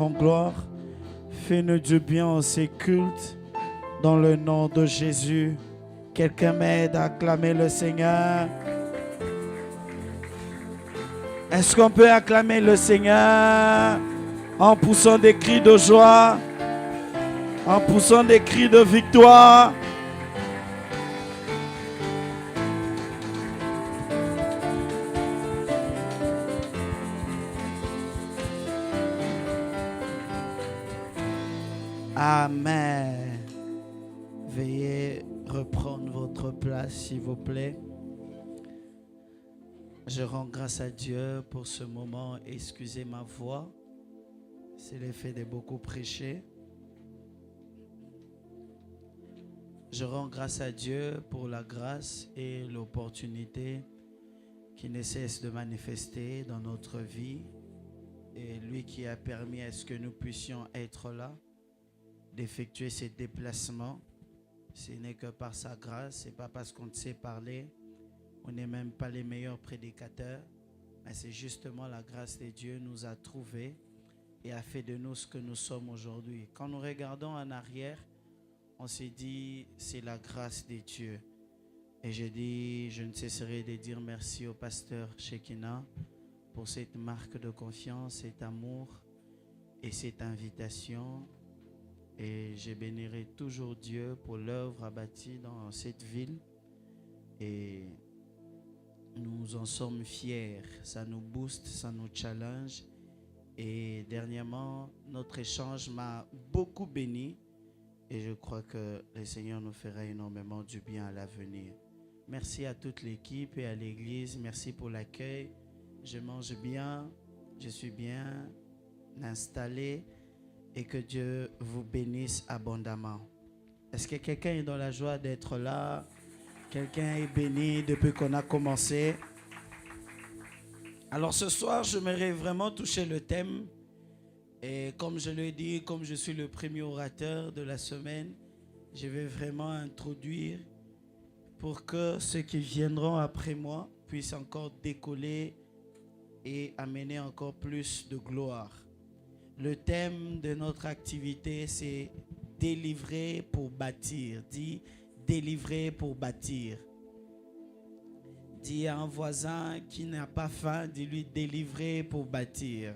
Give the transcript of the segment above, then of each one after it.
En gloire, fais-nous du bien en ces cultes, dans le nom de Jésus. Quelqu'un m'aide à acclamer le Seigneur. Est-ce qu'on peut acclamer le Seigneur en poussant des cris de joie, en poussant des cris de victoire? Amen. Veuillez reprendre votre place, s'il vous plaît. Je rends grâce à Dieu pour ce moment. Excusez ma voix. C'est l'effet de beaucoup prêcher. Je rends grâce à Dieu pour la grâce et l'opportunité qui ne cesse de manifester dans notre vie. Et lui qui a permis à ce que nous puissions être là, d'effectuer ces déplacements. Ce n'est que par sa grâce, ce n'est pas parce qu'on sait parler. On n'est même pas les meilleurs prédicateurs, mais c'est justement la grâce de Dieu nous a trouvés et a fait de nous ce que nous sommes aujourd'hui. Quand nous regardons en arrière, on s'est dit c'est la grâce de Dieu. Et je ne cesserai de dire merci au pasteur Shekinah pour cette marque de confiance, cet amour et cette invitation. Et je bénirai toujours Dieu pour l'œuvre abattie dans cette ville. Et nous en sommes fiers. Ça nous booste, ça nous challenge. Et dernièrement, notre échange m'a beaucoup béni. Et je crois que le Seigneur nous fera énormément du bien à l'avenir. Merci à toute l'équipe et à l'église. Merci pour l'accueil. Je mange bien. Je suis bien installé. Et que Dieu vous bénisse abondamment. Est-ce que quelqu'un est dans la joie d'être là? Quelqu'un est béni depuis qu'on a commencé? Alors ce soir, j'aimerais vraiment toucher le thème. Et comme je l'ai dit, comme je suis le premier orateur de la semaine, je vais vraiment introduire pour que ceux qui viendront après moi puissent encore décoller et amener encore plus de gloire. Le thème de notre activité, c'est délivrer pour bâtir. Dis délivrer pour bâtir. Dis à un voisin qui n'a pas faim, dis-lui délivrer pour bâtir.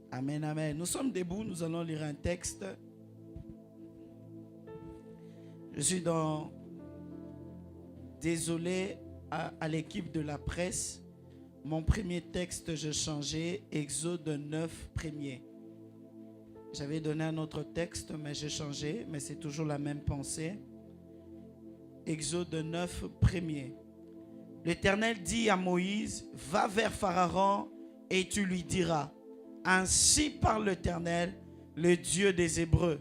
Amen, amen. Nous sommes debout, nous allons lire un texte. Je suis désolé à l'équipe de la presse. Mon premier texte, je changeais Exode 9, premier. J'avais donné un autre texte, mais j'ai changé, mais c'est toujours la même pensée. Exode 9, premier. L'Éternel dit à Moïse, va vers Pharaon et tu lui diras, ainsi parle l'Éternel, le Dieu des Hébreux.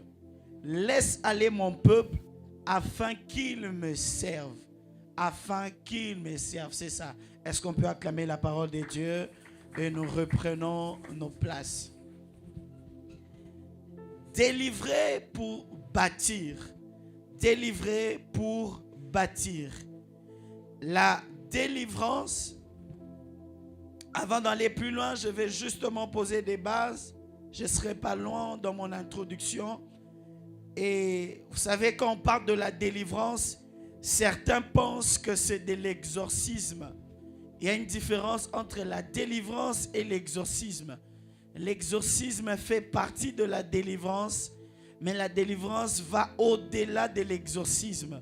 Laisse aller mon peuple afin qu'il me serve. Afin qu'il me serve, c'est ça. Est-ce qu'on peut acclamer la parole de Dieu et nous reprenons nos places? Délivrer pour bâtir. Délivrer pour bâtir. La délivrance, avant d'aller plus loin, je vais justement poser des bases. Je ne serai pas loin dans mon introduction. Et vous savez, quand on parle de la délivrance, certains pensent que c'est de l'exorcisme. Il y a une différence entre la délivrance et l'exorcisme. L'exorcisme fait partie de la délivrance, mais la délivrance va au-delà de l'exorcisme.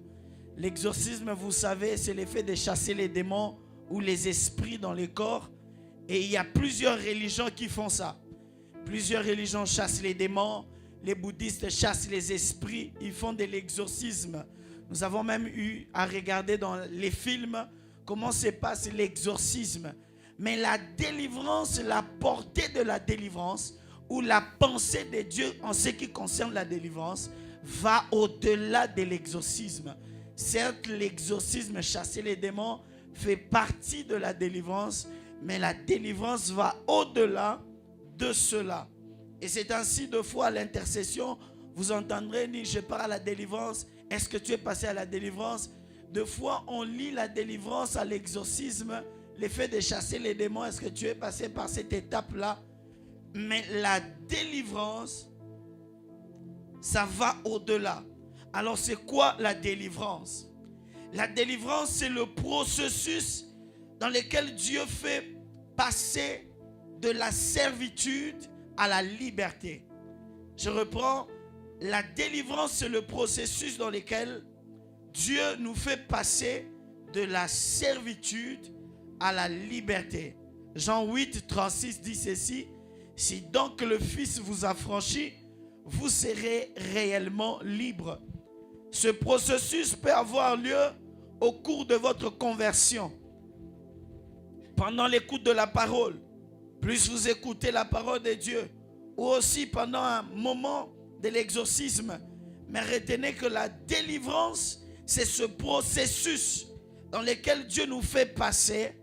L'exorcisme, vous savez, c'est l'effet de chasser les démons ou les esprits dans les corps. Et il y a plusieurs religions qui font ça. Plusieurs religions chassent les démons. Les bouddhistes chassent les esprits. Ils font de l'exorcisme. Nous avons même eu à regarder dans les films comment se passe l'exorcisme. Mais la délivrance, la portée de la délivrance ou la pensée de Dieu en ce qui concerne la délivrance va au-delà de l'exorcisme. Certes, l'exorcisme, chasser les démons, fait partie de la délivrance, mais la délivrance va au-delà de cela. Et c'est ainsi deux fois à l'intercession, vous entendrez dire je pars à la délivrance. Est-ce que tu es passé à la délivrance? Deux fois, on lit la délivrance à l'exorcisme, l'effet de chasser les démons. Est-ce que tu es passé par cette étape-là? Mais la délivrance, ça va au-delà. Alors c'est quoi la délivrance? La délivrance, c'est le processus dans lequel Dieu fait passer de la servitude à la liberté. Je reprends. La délivrance, c'est le processus dans lequel Dieu nous fait passer de la servitude à la liberté. Jean 8, 36 dit ceci: si donc le Fils vous affranchit, vous serez réellement libre. Ce processus peut avoir lieu au cours de votre conversion, pendant l'écoute de la parole, plus vous écoutez la parole de Dieu, ou aussi pendant un moment de l'exorcisme. Mais retenez que la délivrance, c'est ce processus dans lequel Dieu nous fait passer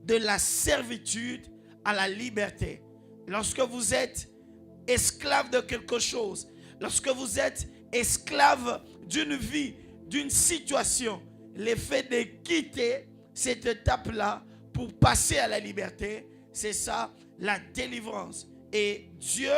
de la servitude à la liberté. Lorsque vous êtes esclave de quelque chose, lorsque vous êtes esclave d'une vie, d'une situation, l'effet de quitter cette étape-là pour passer à la liberté, c'est ça la délivrance. Et Dieu,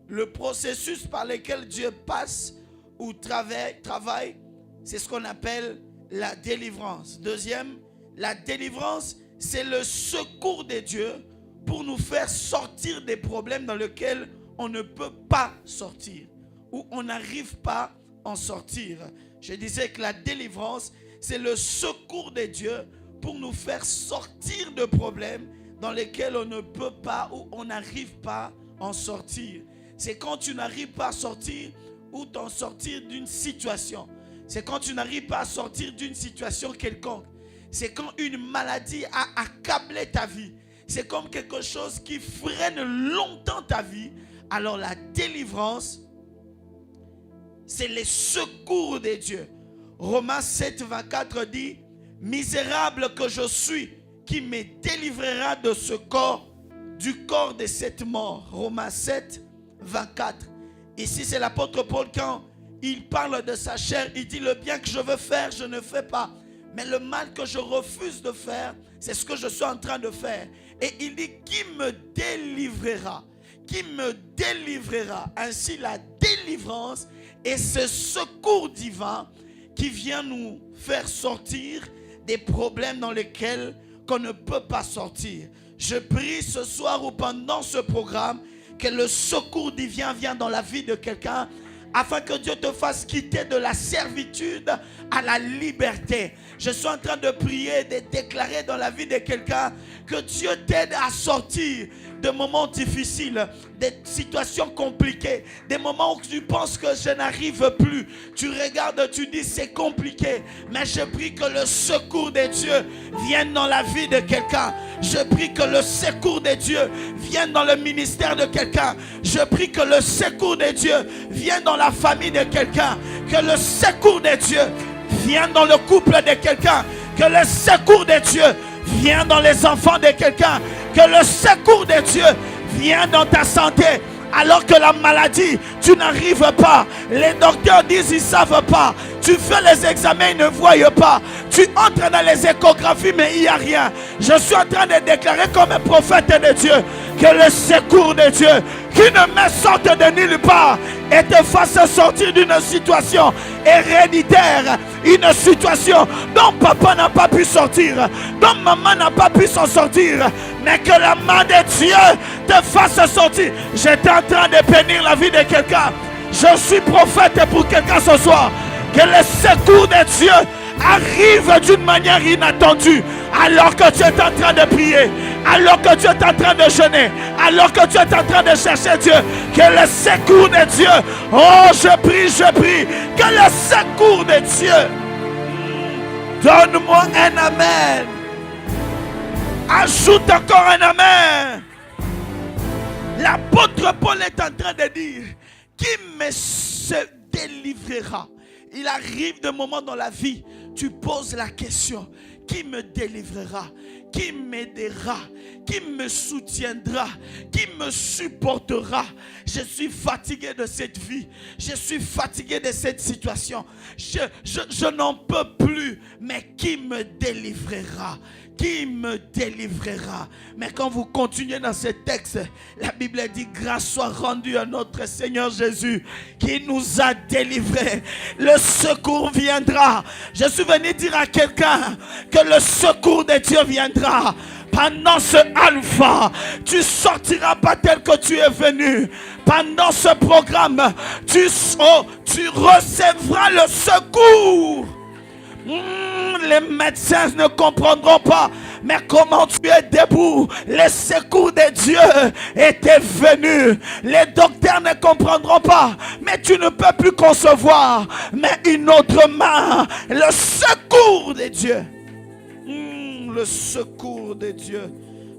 le processus par lequel Dieu passe ou travaille, c'est ce qu'on appelle la délivrance. Deuxième, la délivrance, c'est le secours de Dieu pour nous faire sortir des problèmes dans lesquels on ne peut pas sortir ou on n'arrive pas à en sortir. Je disais que la délivrance, c'est le secours de Dieu pour nous faire sortir de problèmes dans lesquels on ne peut pas ou on n'arrive pas à en sortir. C'est quand tu n'arrives pas à sortir ou t'en sortir d'une situation. C'est quand tu n'arrives pas à sortir d'une situation quelconque. C'est quand une maladie a accablé ta vie. C'est comme quelque chose qui freine longtemps ta vie. Alors la délivrance, c'est les secours de Dieu. Romains 7, 24 dit: misérable que je suis, qui me délivrera de ce corps, du corps de cette mort. Romains 7, 24. Ici c'est l'apôtre Paul, quand il parle de sa chair, il dit: le bien que je veux faire, je ne fais pas. Mais le mal que je refuse de faire, c'est ce que je suis en train de faire. Et il dit: qui me délivrera? Qui me délivrera? Ainsi la délivrance est ce secours divin qui vient nous faire sortir des problèmes dans lesquels qu'on ne peut pas sortir. Je prie ce soir ou pendant ce programme que le secours divin vienne dans la vie de quelqu'un, afin que Dieu te fasse quitter de la servitude à la liberté. Je suis en train de prier, de déclarer dans la vie de quelqu'un que Dieu t'aide à sortir de moments difficiles, des situations compliquées, des moments où tu penses que je n'arrive plus. Tu regardes, tu dis c'est compliqué, mais je prie que le secours de Dieu vienne dans la vie de quelqu'un. Je prie que le secours de Dieu vienne dans le ministère de quelqu'un. Je prie que le secours de Dieu vienne dans la famille de quelqu'un. Que le secours de Dieu vienne dans le couple de quelqu'un. Que le secours de Dieu vienne dans les enfants de quelqu'un. Que le secours de Dieu vienne dans ta santé. Alors que la maladie, tu n'arrives pas. Les docteurs disent ils ne savent pas. Tu fais les examens, ils ne voient pas. Tu entres dans les échographies, mais il n'y a rien. Je suis en train de déclarer comme un prophète de Dieu que le secours de Dieu, qu'une main sorte de nulle part et te fasse sortir d'une situation héréditaire, une situation dont papa n'a pas pu sortir, dont maman n'a pas pu s'en sortir, mais que la main de Dieu te fasse sortir. J'étais en train de bénir la vie de quelqu'un. Je suis prophète pour quelqu'un ce soir. Que le secours de Dieu arrive d'une manière inattendue, alors que tu es en train de prier, alors que tu es en train de jeûner, alors que tu es en train de chercher Dieu. Que le secours de Dieu, oh je prie, que le secours de Dieu, donne-moi un amen. Ajoute encore un amen. L'apôtre Paul est en train de dire: qui me se délivrera? Il arrive des moments dans la vie, tu poses la question: qui me délivrera? qui m'aidera, qui me soutiendra, qui me supportera. Je suis fatigué de cette vie. Je suis fatigué de cette situation. Je n'en peux plus. Mais qui me délivrera? Qui me délivrera? Mais quand vous continuez dans ce texte, la Bible dit: grâce soit rendue à notre Seigneur Jésus qui nous a délivrés. Le secours viendra. Je suis venu dire à quelqu'un que le secours de Dieu viendra. Pendant ce alpha, tu sortiras pas tel que tu es venu. Pendant ce programme, tu recevras le secours. Les médecins ne comprendront pas, mais comment tu es debout, le secours de Dieu était venu. Les docteurs ne comprendront pas, mais tu ne peux plus concevoir. Mais une autre main, le secours de Dieu. Le secours de Dieu.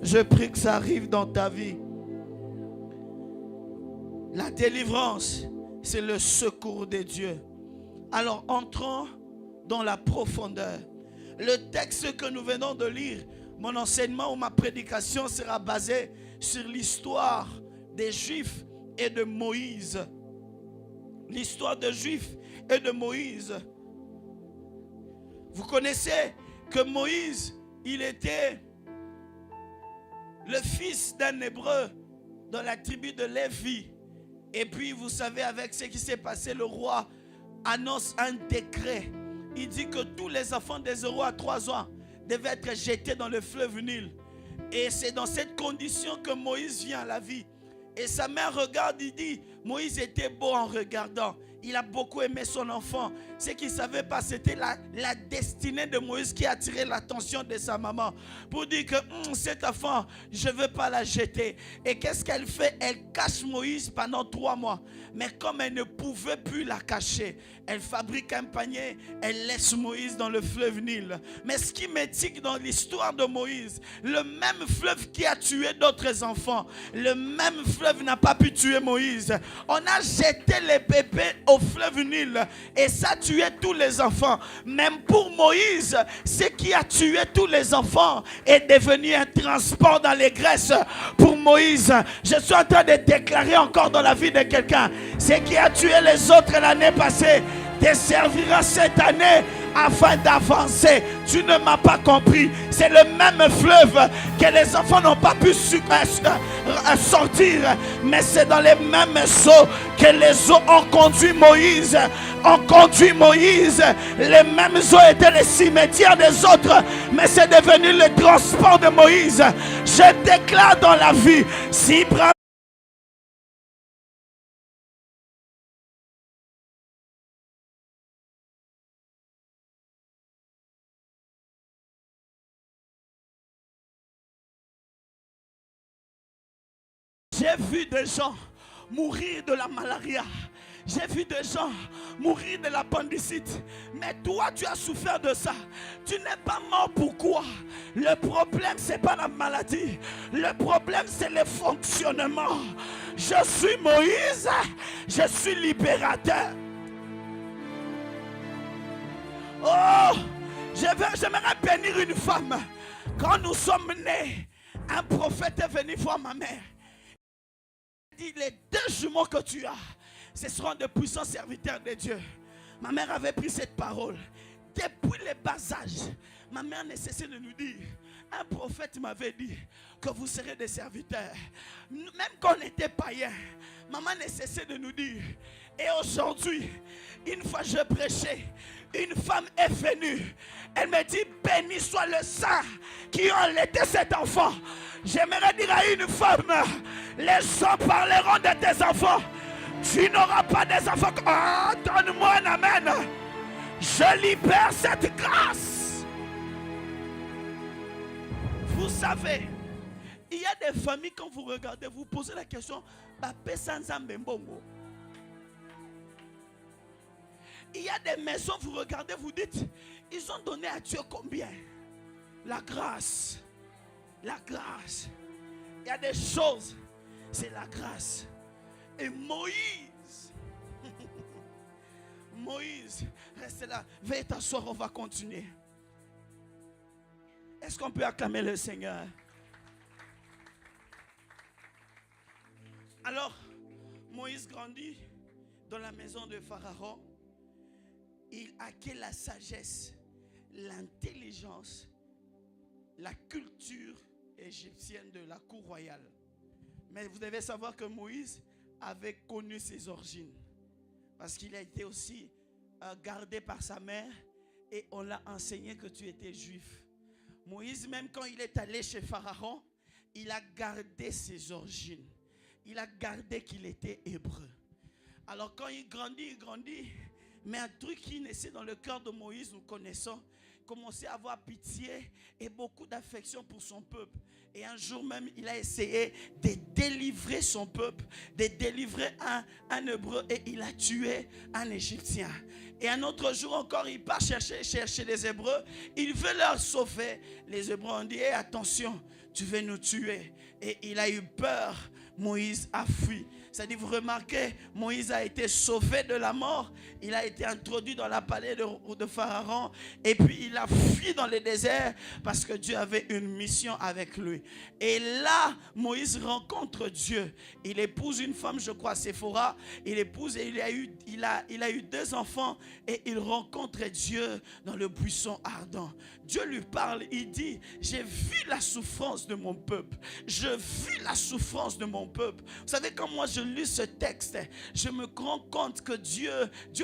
Je prie que ça arrive dans ta vie. La délivrance, c'est le secours de Dieu. Alors entrons dans la profondeur. Le texte que nous venons de lire, mon enseignement ou ma prédication sera basé sur l'histoire des Juifs et de Moïse. L'histoire des Juifs et de Moïse. Vous connaissez que Moïse, il était le fils d'un Hébreu dans la tribu de Lévi. Et puis vous savez, avec ce qui s'est passé, le roi annonce un décret. Il dit que tous les enfants des 0 à 3 ans devaient être jetés dans le fleuve Nil. Et c'est dans cette condition que Moïse vient à la vie. Et sa mère regarde, il dit, Moïse était beau en regardant. Il a beaucoup aimé son enfant. Ce qu'il ne savait pas, c'était la destinée de Moïse qui a attiré l'attention de sa maman. Pour dire que cet enfant, je ne veux pas la jeter. Et qu'est-ce qu'elle fait? Elle cache Moïse pendant 3 mois. Mais comme elle ne pouvait plus la cacher, elle fabrique un panier, elle laisse Moïse dans le fleuve Nil. Mais ce qui m'étique dans l'histoire de Moïse, le même fleuve qui a tué d'autres enfants, le même fleuve n'a pas pu tuer Moïse. On a jeté les bébés au fleuve Nil et ça a tué tous les enfants. Même pour Moïse, ce qui a tué tous les enfants est devenu un transport dans les graisses pour Moïse. Je suis en train de déclarer encore dans la vie de quelqu'un, ce qui a tué les autres l'année passée te servira cette année afin d'avancer. Tu ne m'as pas compris. C'est le même fleuve que les enfants n'ont pas pu sortir, mais c'est dans les mêmes eaux que les eaux ont conduit Moïse. Les mêmes eaux étaient les cimetières des autres, mais c'est devenu le transport de Moïse. Je déclare dans la vie, si j'ai vu des gens mourir de la malaria. J'ai vu des gens mourir de l'appendicite. Mais toi, tu as souffert de ça. Tu n'es pas mort. Pourquoi? Le problème, ce n'est pas la maladie. Le problème, c'est le fonctionnement. Je suis Moïse. Je suis libérateur. Oh, j'aimerais bénir une femme. Quand nous sommes nés, un prophète est venu voir ma mère. Il dit, les 2 jumeaux que tu as, ce seront de puissants serviteurs de Dieu. Ma mère avait pris cette parole. Depuis le bas âge, ma mère ne cessait de nous dire, un prophète m'avait dit que vous serez des serviteurs. Même quand on était païens, maman ne cessait de nous dire. Et aujourd'hui, une fois je prêchais, une femme est venue. Elle me dit, béni soit le sang qui a allaité cet enfant. J'aimerais dire à une femme, les gens parleront de tes enfants. Tu n'auras pas des enfants. Oh, donne-moi un amen. Je libère cette grâce. Vous savez, il y a des familles, quand vous regardez, vous posez la question, il y a des maisons, vous regardez, vous dites, ils ont donné à Dieu combien? La grâce. La grâce. Il y a des choses, c'est la grâce. Et Moïse, Moïse, reste là, veuillez t'asseoir, on va continuer. Est-ce qu'on peut acclamer le Seigneur? Alors, Moïse grandit dans la maison de Pharaon. Il acquiert la sagesse, l'intelligence, la culture égyptienne de la cour royale. Mais vous devez savoir que Moïse avait connu ses origines. Parce qu'il a été aussi gardé par sa mère et on l'a enseigné que tu étais juif. Moïse, même quand il est allé chez Pharaon, il a gardé ses origines. Il a gardé qu'il était hébreu. Alors quand il grandit, mais un truc qui naissait dans le cœur de Moïse, nous connaissons, commençait à avoir pitié et beaucoup d'affection pour son peuple. Et un jour même, il a essayé de délivrer son peuple, de délivrer un hébreu, et il a tué un Égyptien. Et un autre jour encore, il part chercher les Hébreux. Il veut leur sauver. Les Hébreux ont dit, attention, tu veux nous tuer. Et il a eu peur. Moïse a fui. C'est-à-dire, vous remarquez, Moïse a été sauvé de la mort. Il a été introduit dans la palais de Pharaon. Et puis il a fui dans le désert parce que Dieu avait une mission avec lui. Et là, Moïse rencontre Dieu. Il épouse une femme, je crois, Séphora. Il épouse et il a eu 2 enfants. Et il rencontre Dieu dans le buisson ardent. Dieu lui parle, il dit, j'ai vu la souffrance de mon peuple. Je vis la souffrance de mon peuple. Vous savez, quand moi je lis ce texte, je me rends compte que Dieu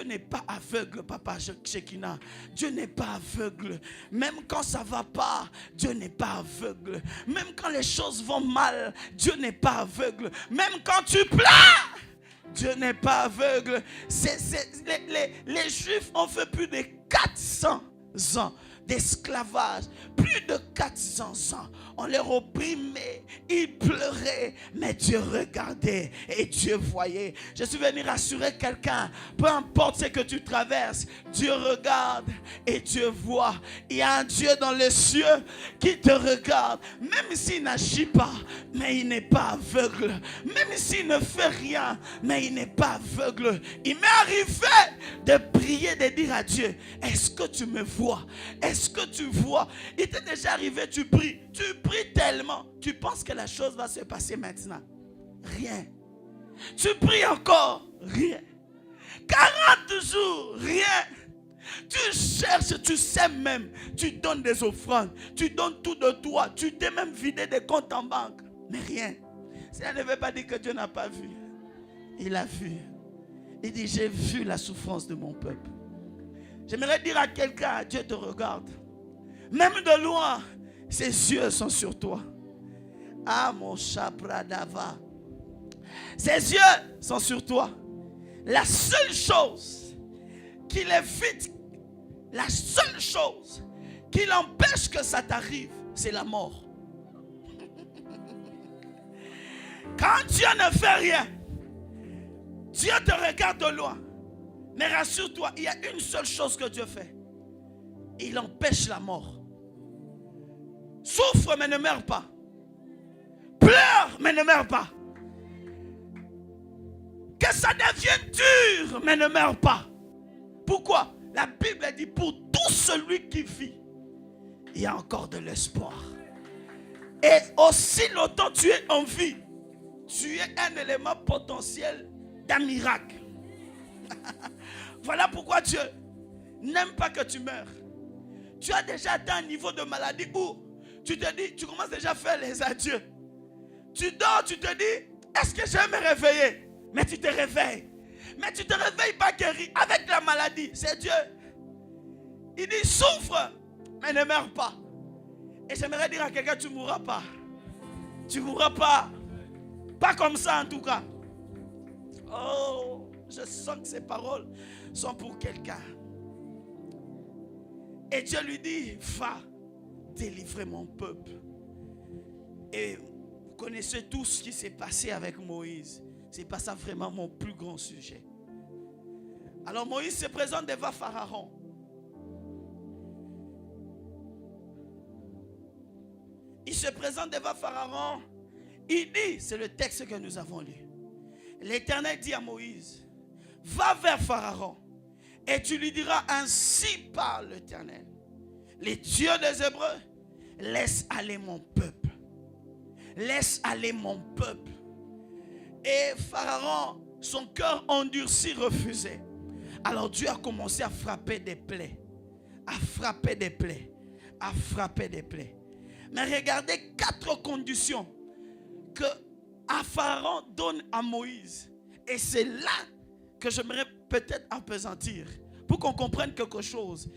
n'est pas aveugle, Papa Shekinah. Dieu n'est pas aveugle. Même quand ça va pas, Dieu n'est pas aveugle. Même quand les choses vont mal, Dieu n'est pas aveugle. Même quand tu pleures, Dieu n'est pas aveugle. Les Juifs ont fait plus de 400 ans d'esclavage, plus de 400 ans. On les opprimait, ils pleuraient, mais Dieu regardait et Dieu voyait. Je suis venu rassurer quelqu'un, peu importe ce que tu traverses, Dieu regarde et Dieu voit. Il y a un Dieu dans les cieux qui te regarde, même s'il n'agit pas, mais il n'est pas aveugle. Même s'il ne fait rien, mais il n'est pas aveugle. Il m'est arrivé de prier, de dire à Dieu, est-ce que tu me vois? Est-ce que tu vois? Il t'est déjà arrivé, tu pries tellement, tu penses que la chose va se passer maintenant. Rien. Tu pries encore, rien. 40 jours, rien. Tu cherches, tu sais même, tu donnes des offrandes, tu donnes tout de toi, tu t'es même vidé des comptes en banque, mais rien. Ça ne veut pas dire que Dieu n'a pas vu. Il a vu. Il dit, j'ai vu la souffrance de mon peuple. J'aimerais dire à quelqu'un, Dieu te regarde. Même de loin, ses yeux sont sur toi. Ah, mon chapradava. Ses yeux sont sur toi. La seule chose qui l'évite, la seule chose qui l'empêche que ça t'arrive, c'est la mort. Quand Dieu ne fait rien, Dieu te regarde de loin. Mais rassure-toi, il y a une seule chose que Dieu fait. Il empêche la mort. Souffre mais ne meurs pas. Pleure mais ne meurs pas. Que ça devienne dur mais ne meurs pas. Pourquoi? La Bible dit, pour tout celui qui vit, il y a encore de l'espoir. Et aussi longtemps tu es en vie, tu es un élément potentiel d'un miracle. Voilà pourquoi Dieu n'aime pas que tu meurs. Tu as déjà atteint un niveau de maladie où tu te dis, tu commences déjà à faire les adieux. Tu dors, tu te dis, est-ce que je vais me réveiller? Mais tu te réveilles. Mais tu ne te réveilles pas guéri avec la maladie. C'est Dieu. Il dit, souffre, mais ne meurs pas. Et j'aimerais dire à quelqu'un, tu ne mourras pas. Tu ne mourras pas. Pas comme ça en tout cas. Oh, je sens que ces paroles sont pour quelqu'un. Et Dieu lui dit, va délivrer mon peuple. Et vous connaissez tout ce qui s'est passé avec Moïse. C'est pas ça vraiment mon plus grand sujet. Alors Moïse se présente devant Pharaon. Il se présente devant Pharaon. Il dit, c'est le texte que nous avons lu. L'Éternel dit à Moïse, va vers Pharaon et tu lui diras, ainsi parle l'Éternel, les dieux des Hébreux, laisse aller mon peuple. Laisse aller mon peuple. Et Pharaon, son cœur endurci, refusait. Alors Dieu a commencé à frapper des plaies. À frapper des plaies. À frapper des plaies. Mais regardez 4 conditions que Pharaon donne à Moïse. Et c'est là que j'aimerais peut-être appesantir pour qu'on comprenne quelque chose.